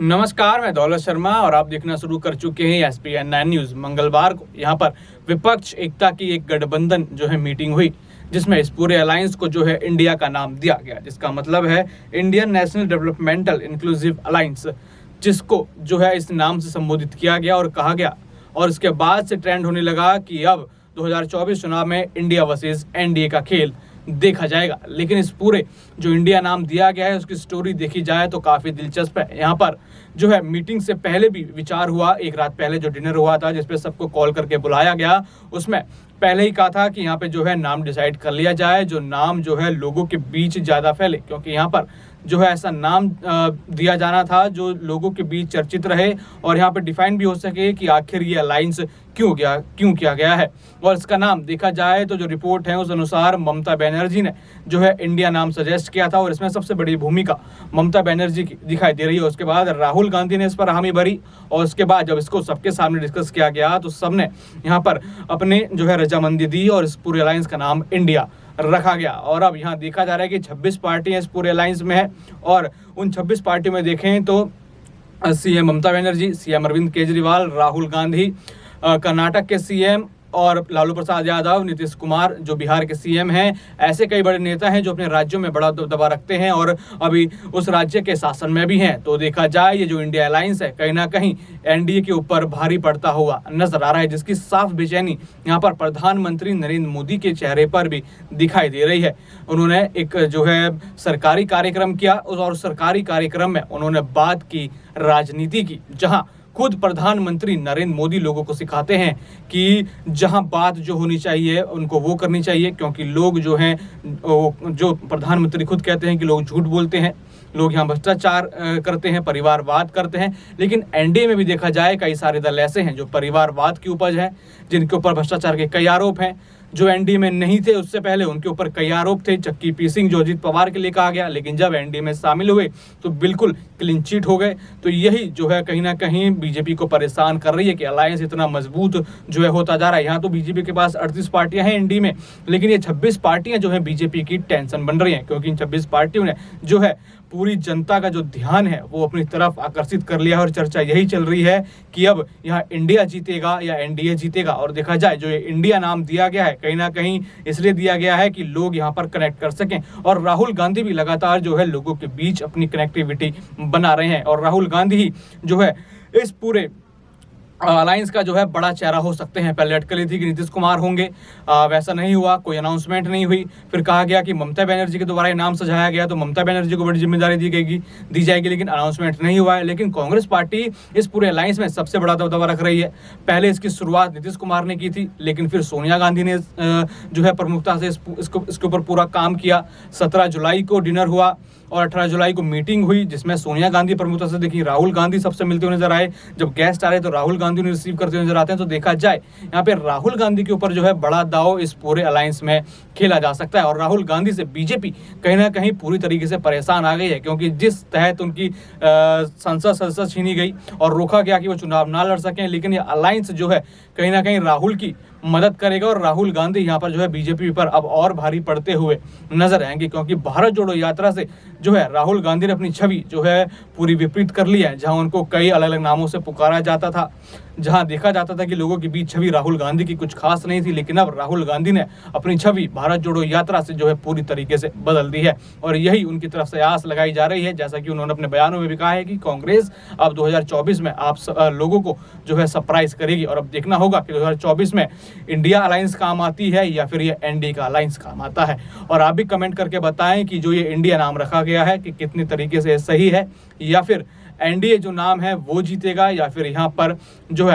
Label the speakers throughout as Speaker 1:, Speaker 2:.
Speaker 1: नमस्कार, मैं दौलत शर्मा और आप देखना शुरू कर चुके हैं एसपीएन 9 न्यूज। मंगलवार को यहाँ पर विपक्ष एकता की एक गठबंधन मीटिंग हुई, जिसमें इस पूरे अलायंस को इंडिया का नाम दिया गया, जिसका मतलब है Indian national developmental inclusive alliance, जिसको इस नाम से संबोधित किया गया और कहा गया। और इसके बाद से ट्रेंड होने लगा कि अब 2024 चुनाव में इंडिया वर्सेस एनडीए का खेल देखा जाएगा। लेकिन इस पूरे इंडिया नाम दिया गया है, उसकी स्टोरी देखी जाए तो काफ़ी दिलचस्प है। यहाँ पर मीटिंग से पहले भी विचार हुआ, एक रात पहले जो डिनर हुआ था जिसपे सबको कॉल करके बुलाया गया, उसमें पहले ही कहा था कि यहाँ पे नाम डिसाइड कर लिया जाए, जो नाम लोगों के बीच ज़्यादा फैले, क्योंकि यहाँ पर ऐसा नाम दिया जाना था जो लोगों के बीच चर्चित रहे और यहाँ पे डिफाइन भी हो सके कि आखिर ये अलायंस क्यों किया गया है। और इसका नाम देखा जाए तो जो रिपोर्ट है उस अनुसार ममता बनर्जी ने इंडिया नाम सजेस्ट किया था और इसमें सबसे बड़ी भूमिका ममता बनर्जी की दिखाई दे रही है। उसके बाद राहुल गांधी ने इस पर हामी भरी और उसके बाद जब इसको सबके सामने डिस्कस किया गया तो सबने यहाँ पर अपने रजामंदी दी और इस पूरे अलायंस का नाम इंडिया रखा गया। और अब यहाँ देखा जा रहा है कि 26 पार्टियां इस पूरे अलायंस में है और उन 26 पार्टियों में देखें तो सीएम ममता बनर्जी, सीएम अरविंद केजरीवाल, राहुल गांधी कर्नाटक के सीएम और लालू प्रसाद यादव, नीतीश कुमार जो बिहार के सीएम हैं, ऐसे कई बड़े नेता हैं जो अपने राज्यों में बड़ा दबदबा रखते हैं और अभी उस राज्य के शासन में भी हैं। तो देखा जाए ये जो इंडिया अलायंस है कहीं ना कहीं एनडीए के ऊपर भारी पड़ता हुआ नजर आ रहा है, जिसकी साफ बेचैनी यहाँ पर प्रधानमंत्री नरेंद्र मोदी के चेहरे पर भी दिखाई दे रही है। उन्होंने एक सरकारी कार्यक्रम किया और सरकारी कार्यक्रम में उन्होंने बात की राजनीति की, जहाँ खुद प्रधानमंत्री नरेंद्र मोदी लोगों को सिखाते हैं कि जहां बात होनी चाहिए उनको वो करनी चाहिए, क्योंकि लोग जो प्रधानमंत्री खुद कहते हैं कि लोग झूठ बोलते हैं, लोग यहाँ भ्रष्टाचार करते हैं, परिवारवाद करते हैं। लेकिन एनडीए में भी देखा जाए कई सारे दल ऐसे हैं जो परिवारवाद की उपज है, जिनके ऊपर भ्रष्टाचार के कई आरोप हैं। जो एनडीए में नहीं थे उससे पहले उनके ऊपर कई आरोप थे, चक्की पीसिंग जो अजीत पवार के लिए कहा गया, लेकिन जब एनडीए में शामिल हुए तो बिल्कुल क्लीन चिट हो गए। तो यही कहीं ना कहीं बीजेपी को परेशान कर रही है कि अलायंस इतना मजबूत होता जा रहा है। यहाँ तो बीजेपी के पास 38 पार्टियां हैं एनडीए में, लेकिन ये 26 पार्टियां बीजेपी की टेंशन बन रही हैं, क्योंकि इन 26 पार्टियों ने पूरी जनता का जो ध्यान है वो अपनी तरफ आकर्षित कर लिया है। और चर्चा यही चल रही है कि अब यहाँ इंडिया जीतेगा या एनडीए जीतेगा। और देखा जाए जो ये इंडिया नाम दिया गया है कहीं ना कहीं इसलिए दिया गया है कि लोग यहाँ पर कनेक्ट कर सकें। और राहुल गांधी भी लगातार लोगों के बीच अपनी कनेक्टिविटी बना रहे हैं और राहुल गांधी ही इस पूरे अलायंस का बड़ा चेहरा हो सकते हैं। पहले अटकली थी कि नीतीश कुमार होंगे, वैसा नहीं हुआ, कोई अनाउंसमेंट नहीं हुई। फिर कहा गया कि ममता बनर्जी के द्वारा ये नाम सजाया गया तो ममता बनर्जी को बड़ी जिम्मेदारी दी जाएगी, लेकिन अनाउंसमेंट नहीं हुआ है। लेकिन कांग्रेस पार्टी इस पूरे अलायंस में सबसे बड़ा दबदबा रख रही है। पहले इसकी शुरुआत नीतीश कुमार ने की थी, लेकिन फिर सोनिया गांधी ने प्रमुखता से इसके ऊपर पूरा काम किया। 17 जुलाई को डिनर हुआ और 18 जुलाई को मीटिंग हुई, जिसमें सोनिया गांधी प्रमुखता से देखी, राहुल गांधी सबसे मिलते हुए नजर आए। जब गेस्ट आ रहे तो राहुल गांधी ने रिसीव करते हुए नजर आते हैं। तो देखा जाए यहाँ पे राहुल गांधी के ऊपर बड़ा दाव इस पूरे अलायंस में खेला जा सकता है। और राहुल गांधी से बीजेपी कहीं ना कहीं पूरी तरीके से परेशान आ गई है, क्योंकि जिस तहत उनकी संसद सदस्य छीनी गई और रोका गया कि वो चुनाव ना लड़ सकें, लेकिन ये अलायंस कहीं ना कहीं राहुल की मदद करेगा और राहुल गांधी यहाँ पर बीजेपी पर अब और भारी पड़ते हुए नजर आएंगे, क्योंकि भारत जोड़ो यात्रा से राहुल गांधी ने अपनी छवि पूरी विपरीत कर ली है। जहां उनको कई अलग अलग नामों से पुकारा जाता था, जहां देखा जाता था कि लोगों के बीच छवि राहुल गांधी की कुछ खास नहीं थी, लेकिन अब राहुल गांधी ने अपनी छवि भारत जोड़ो यात्रा से पूरी तरीके से बदल दी है। और यही उनकी तरफ से आस लगाई जा रही है, जैसा कि उन्होंने अपने बयानों में भी कहा है कि कांग्रेस अब 2024 में आप लोगों को सरप्राइज करेगी। और अब देखना होगा कि 2024 में इंडिया अलायंस काम आती है या फिर ये एनडीए का अलायंस काम आता है। और आप भी कमेंट करके बताएं कि जो ये इंडिया नाम रखा गया है कि कितनी तरीके से सही है, या फिर एनडीए जो नाम है वो जीतेगा, या फिर यहाँ पर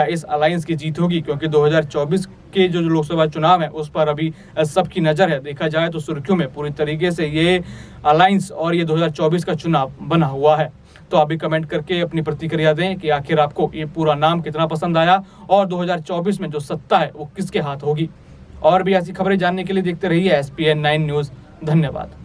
Speaker 1: इस अलायंस की जीत होगी। क्योंकि 2024 के जो लोकसभा चुनाव है उस पर अभी सबकी नज़र है। देखा जाए तो सुर्खियों में पूरी तरीके से ये अलायंस और ये 2024 का चुनाव बना हुआ है। तो आप भी कमेंट करके अपनी प्रतिक्रिया दें कि आखिर आपको ये पूरा नाम कितना पसंद आया और 2024 में जो सत्ता है वो किसके हाथ होगी। और भी ऐसी खबरें जानने के लिए देखते रहिए एसपीएन 9 न्यूज़। धन्यवाद।